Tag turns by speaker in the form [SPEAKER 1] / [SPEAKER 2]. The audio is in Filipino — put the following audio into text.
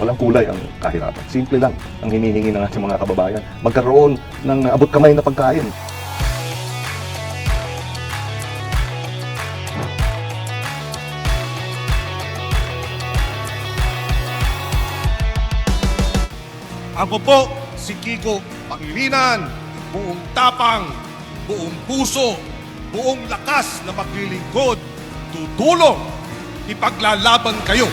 [SPEAKER 1] walang kulay ang kahirapan. Simple lang ang hinihingi ng ating mga kababayan. Magkaroon ng abot kamay na pagkain.
[SPEAKER 2] Ako po si Kiko Pangilinan, buong tapang, buong puso, buong lakas na maglilingkod, tutulong, ipaglalaban kayo.